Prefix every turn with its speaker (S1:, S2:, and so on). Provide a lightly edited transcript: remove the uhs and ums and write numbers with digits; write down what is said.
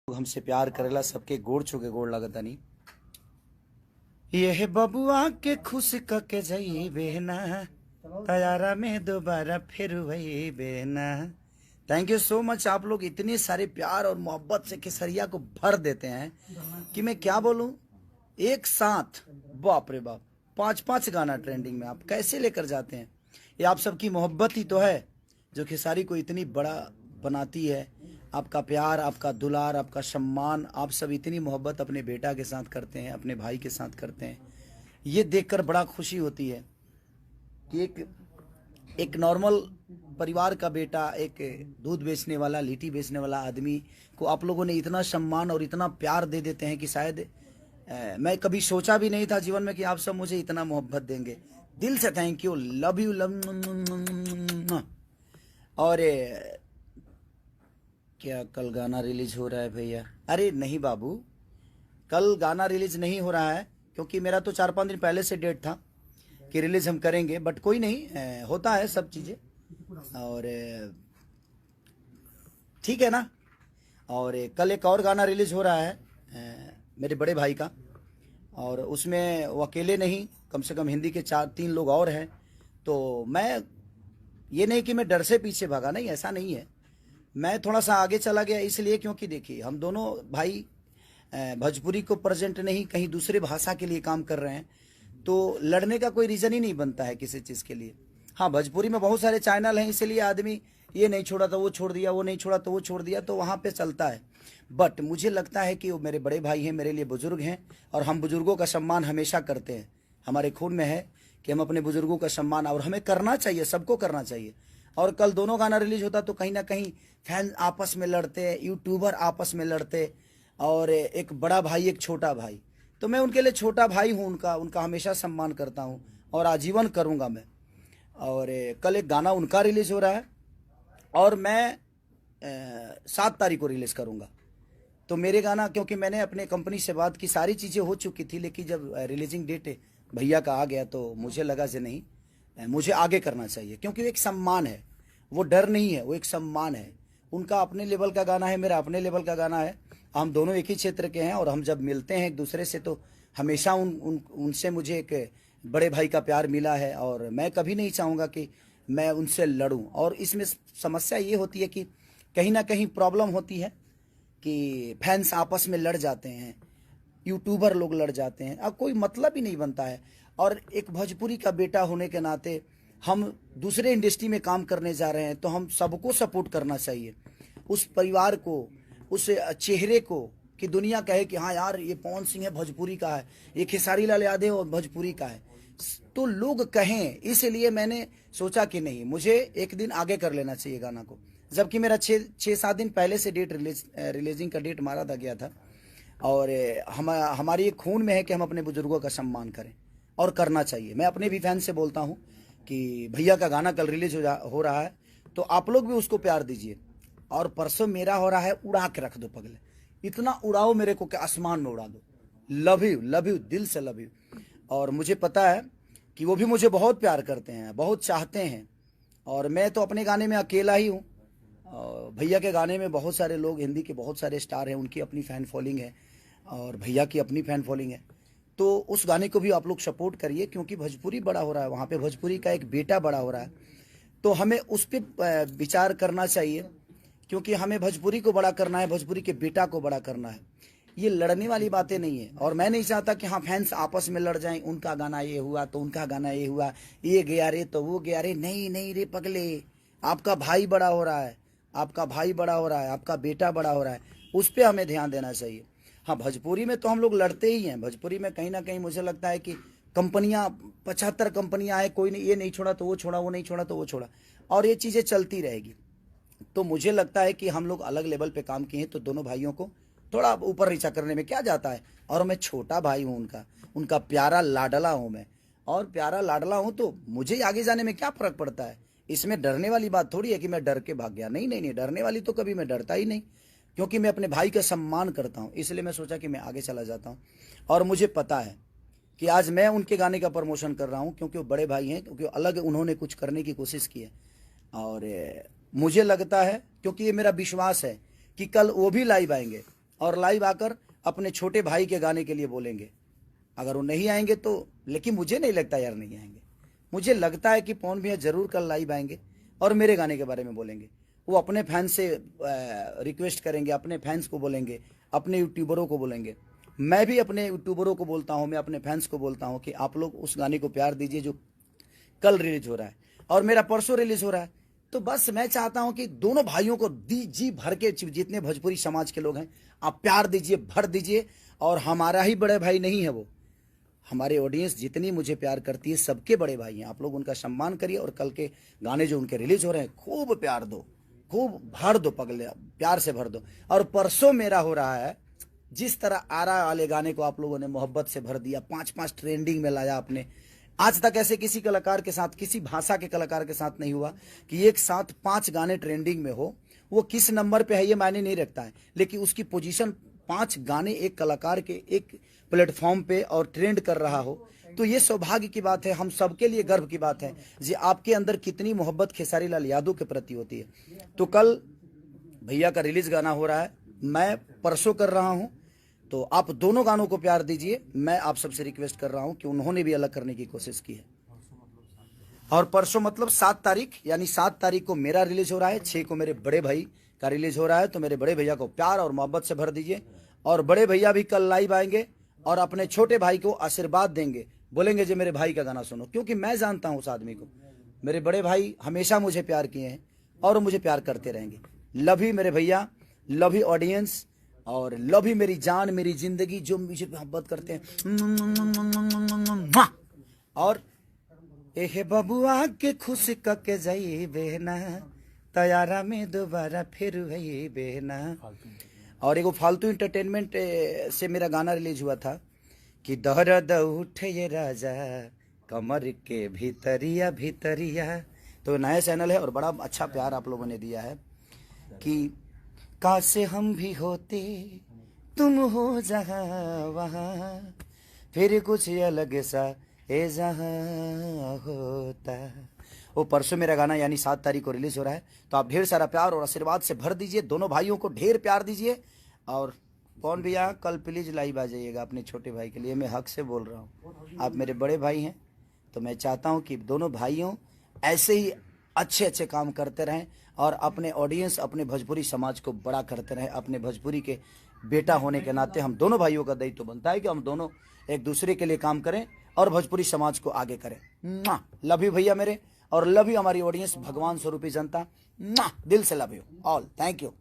S1: हमसे प्यार करेला सबके गोड़ छुके गोड़ लगता नहीं। ये बबुआ के खुश के जई बेना तैयारा में दोबारा फिर वही बेना। Thank you so much. आप लोग इतने सारे प्यार और मोहब्बत से केसरिया को भर देते हैं कि मैं क्या बोलूं। एक साथ बाप रे बाप 5-5 गाना ट्रेंडिंग में आप कैसे लेकर जाते हैं। ये आप सबकी मोहब्बत ही तो है जो खेसारी को इतनी बड़ा बनाती है। आपका प्यार, आपका दुलार, आपका सम्मान, आप सब इतनी मोहब्बत अपने बेटा के साथ करते हैं, अपने भाई के साथ करते हैं। ये देखकर बड़ा खुशी होती है कि एक नॉर्मल परिवार का बेटा, एक दूध बेचने वाला, लिट्टी बेचने वाला आदमी को आप लोगों ने इतना सम्मान और इतना प्यार दे देते हैं कि शायद मैं कभी सोचा भी नहीं था जीवन में कि आप सब मुझे इतना मोहब्बत देंगे। दिल से thank you, love you, love. और क्या कल गाना रिलीज हो रहा है भैया? अरे नहीं बाबू, कल गाना रिलीज नहीं हो रहा है क्योंकि मेरा तो 4-5 दिन पहले से डेट था कि रिलीज हम करेंगे, बट कोई नहीं, होता है सब चीज़ें और ठीक है ना। और कल एक और गाना रिलीज हो रहा है मेरे बड़े भाई का, और उसमें वो अकेले नहीं, कम से कम हिंदी के 4-3 लोग और हैं। तो मैं ये नहीं कि मैं डर से पीछे भागा, नहीं, ऐसा नहीं है। मैं थोड़ा सा आगे चला गया इसलिए क्योंकि देखिए हम दोनों भाई भोजपुरी को प्रेजेंट नहीं, कहीं दूसरे भाषा के लिए काम कर रहे हैं, तो लड़ने का कोई रीज़न ही नहीं बनता है किसी चीज़ के लिए। हाँ, भोजपुरी में बहुत सारे चैनल हैं, इसलिए आदमी ये नहीं छोड़ा तो वो छोड़ दिया, वो नहीं छोड़ा तो वो छोड़ दिया, तो वहाँ पे चलता है। बट मुझे लगता है कि वो मेरे बड़े भाई हैं, मेरे लिए बुजुर्ग हैं, और हम बुजुर्गों का सम्मान हमेशा करते हैं। हमारे खून में है कि हम अपने बुजुर्गों का सम्मान, और हमें करना चाहिए, सबको करना चाहिए। और कल दोनों गाना रिलीज होता तो कहीं ना कहीं फैन आपस में लड़ते, यूट्यूबर आपस में लड़ते, और एक बड़ा भाई एक छोटा भाई, तो मैं उनके लिए छोटा भाई हूँ, उनका हमेशा सम्मान करता हूँ और आजीवन करूँगा मैं। और कल एक गाना उनका रिलीज हो रहा है और मैं 7 तारीख को रिलीज़ करूँगा। तो मेरे गाना, क्योंकि मैंने अपने कंपनी से बात की, सारी चीज़ें हो चुकी थी, लेकिन जब रिलीजिंग डेट भैया का आ गया तो मुझे लगा से नहीं, मुझे आगे करना चाहिए, क्योंकि वो एक सम्मान है, वो डर नहीं है, वो एक सम्मान है। उनका अपने लेवल का गाना है, मेरा अपने लेवल का गाना है, हम दोनों एक ही क्षेत्र के हैं, और हम जब मिलते हैं एक दूसरे से तो हमेशा उनसे मुझे एक बड़े भाई का प्यार मिला है, और मैं कभी नहीं चाहूँगा कि मैं उनसे लड़ूं। और इसमें समस्या ये होती है कि कहीं ना कहीं प्रॉब्लम होती है कि फैंस आपस में लड़ जाते हैं, यूट्यूबर लोग लड़ जाते हैं, अब कोई मतलब ही नहीं बनता है। और एक भोजपुरी का बेटा होने के नाते हम दूसरे इंडस्ट्री में काम करने जा रहे हैं, तो हम सबको सपोर्ट करना चाहिए, उस परिवार को, उस चेहरे को, कि दुनिया कहे कि हाँ यार ये पवन सिंह है भोजपुरी का है, ये खेसारी लाल यादव और भोजपुरी का है, तो लोग कहें। इसलिए मैंने सोचा कि नहीं, मुझे एक दिन आगे कर लेना चाहिए गाना को, जबकि मेरा 6-7 दिन पहले से डेट रिलीजिंग का डेट मारा था गया था। और हमारी एक खून में है कि हम अपने बुजुर्गों का सम्मान करें, और करना चाहिए। मैं अपने भी फैन से बोलता हूँ कि भैया का गाना कल रिलीज हो रहा है, तो आप लोग भी उसको प्यार दीजिए। और परसों मेरा हो रहा है, उड़ा के रख दो पगले, इतना उड़ाओ मेरे को कि आसमान में उड़ा दो। लव यू, लव यू, दिल से लव यू। और मुझे पता है कि वो भी मुझे बहुत प्यार करते हैं, बहुत चाहते हैं, और मैं तो अपने गाने में अकेला ही हूँ। भैया के गाने में बहुत सारे लोग, हिंदी के बहुत सारे स्टार हैं, उनकी अपनी फ़ैन फॉलोइंग है, और भैया की अपनी फ़ैन फॉलोइंग है। तो उस गाने को भी आप लोग सपोर्ट करिए, क्योंकि भोजपुरी बड़ा हो रहा है, वहाँ पे भोजपुरी का एक बेटा बड़ा हो रहा है, तो हमें उस पर विचार करना चाहिए, क्योंकि हमें भोजपुरी को बड़ा करना है, भोजपुरी के बेटा को बड़ा करना है। ये लड़ने वाली बातें नहीं है, और मैं नहीं चाहता कि हाँ फैंस आपस में लड़ जाएं, उनका गाना ये हुआ तो उनका गाना ये हुआ, ये गया रे तो वो गया रे। नहीं नहीं रे पगले, आपका भाई बड़ा हो रहा है, आपका भाई बड़ा हो रहा है, आपका बेटा बड़ा हो रहा है, उस पर हमें ध्यान देना चाहिए। हाँ, भोजपुरी में तो हम लोग लड़ते ही हैं। भोजपुरी में कहीं ना कहीं मुझे लगता है कि कंपनियाँ, 75 कंपनियाँ आए, कोई नहीं, ये नहीं छोड़ा तो वो छोड़ा, वो नहीं छोड़ा तो वो छोड़ा, और ये चीज़ें चलती रहेगी। तो मुझे लगता है कि हम लोग अलग लेवल पे काम किए हैं, तो दोनों भाइयों को थोड़ा ऊपर नीचा करने में क्या जाता है। और मैं छोटा भाई हूँ उनका प्यारा लाडला हूँ मैं, और प्यारा लाडला हूँ, तो मुझे आगे जाने में क्या फ़र्क पड़ता है। इसमें डरने वाली बात थोड़ी है कि मैं डर के भाग गया, नहीं नहीं नहीं, डरने वाली तो कभी मैं डरता ही नहीं, क्योंकि मैं अपने भाई का सम्मान करता हूँ। इसलिए मैं सोचा कि मैं आगे चला जाता हूँ, और मुझे पता है कि आज मैं उनके गाने का प्रमोशन कर रहा हूँ, क्योंकि वो बड़े भाई हैं, क्योंकि अलग उन्होंने कुछ करने की कोशिश की है। और मुझे लगता है, क्योंकि ये मेरा विश्वास है कि कल वो भी लाइव आएंगे, और लाइव आकर अपने छोटे भाई के गाने के लिए बोलेंगे। अगर वो नहीं आएंगे तो, लेकिन मुझे नहीं लगता यार नहीं आएंगे। मुझे लगता है कि पवन भैया जरूर कल लाइव आएंगे और मेरे गाने के बारे में बोलेंगे। वो अपने फैंस से रिक्वेस्ट करेंगे, अपने फैंस को बोलेंगे, अपने यूट्यूबरों को बोलेंगे। मैं भी अपने यूट्यूबरों को बोलता हूँ, मैं अपने फैंस को बोलता हूँ कि आप लोग उस गाने को प्यार दीजिए जो कल रिलीज हो रहा है और मेरा परसों रिलीज हो रहा है। तो बस मैं चाहता हूं कि दोनों भाइयों को जी भर के, जितने भोजपुरी समाज के लोग हैं, आप प्यार दीजिए, भर दीजिए। और हमारा ही बड़े भाई नहीं है वो, हमारे ऑडियंस जितनी मुझे प्यार करती है सबके बड़े भाई हैं। आप लोग उनका सम्मान करिए और कल के गाने जो उनके रिलीज हो रहे हैं खूब प्यार दो, खूब भर दो, पगले प्यार से भर दो। और परसों मेरा हो रहा है, जिस तरह आरा वाले गाने को आप लोगों ने मोहब्बत से भर दिया, 5-5 ट्रेंडिंग में लाया आपने। आज तक ऐसे किसी कलाकार के साथ, किसी भाषा के कलाकार के साथ नहीं हुआ कि एक साथ 5 गाने ट्रेंडिंग में हो। वो किस नंबर पे है ये मायने नहीं रखता है, लेकिन उसकी पोजीशन 5 गाने एक कलाकार के एक प्लेटफॉर्म पे और ट्रेंड कर रहा हो, तो ये सौभाग्य की बात है, हम सबके लिए गर्व की बात है जी। आपके अंदर कितनी मोहब्बत खेसारी लाल यादव के प्रति होती है। तो कल भैया का रिलीज गाना हो रहा है, मैं परसों कर रहा हूँ, तो आप दोनों गानों को प्यार दीजिए। मैं आप सबसे रिक्वेस्ट कर रहा हूं कि उन्होंने भी अलग करने की कोशिश की है। और परसों मतलब 7 तारीख, यानी 7 तारीख को मेरा रिलीज हो रहा है, 6 को मेरे बड़े भाई का रिलीज हो रहा है। तो मेरे बड़े भैया को प्यार और मोहब्बत से भर दीजिए। और बड़े भैया भी कल लाइव आएंगे और अपने छोटे भाई को आशीर्वाद देंगे, बोलेंगे जी मेरे भाई का गाना सुनो। क्योंकि मैं जानता हूं उस आदमी को, मेरे बड़े भाई हमेशा मुझे प्यार किए हैं और मुझे प्यार करते रहेंगे। लव यू मेरे भैया, लव यू ऑडियंस, और लव यू मेरी जान, मेरी जिंदगी, जो मुझे मोहब्बत करते हैं। और एहे बबुआ के खुश कके जाई बेहना, तैयारा में दोबारा फिर वही बेहना। और एगो फालतू इंटरटेनमेंट से मेरा गाना रिलीज हुआ था कि दर्द उठे ये राजा कमर के भीतरिया भीतरिया। तो नया चैनल है और बड़ा अच्छा प्यार आप लोगों ने दिया है कि काश हम भी होते तुम हो जहाँ वहाँ, फिर कुछ अलग सा ए जहाँ होता। वो परसों मेरा गाना यानी 7 तारीख को रिलीज हो रहा है। तो आप ढेर सारा प्यार और आशीर्वाद से भर दीजिए, दोनों भाइयों को ढेर प्यार दीजिए। और कौन भैया कल प्लीज लाइव आ जाइएगा अपने छोटे भाई के लिए, मैं हक से बोल रहा हूँ, आप मेरे बड़े भाई हैं। तो मैं चाहता हूँ कि दोनों भाइयों ऐसे ही अच्छे अच्छे काम करते रहें और अपने ऑडियंस, अपने भोजपुरी समाज को बड़ा करते रहें। अपने भोजपुरी के बेटा होने के नाते हम दोनों भाइयों का दायित्व बनता है कि हम दोनों एक दूसरे के लिए काम करें और भोजपुरी समाज को आगे करें। लव यू भैया मेरे, और लव यू हमारी ऑडियंस, भगवान स्वरूपी जनता, दिल से love you all, thank you.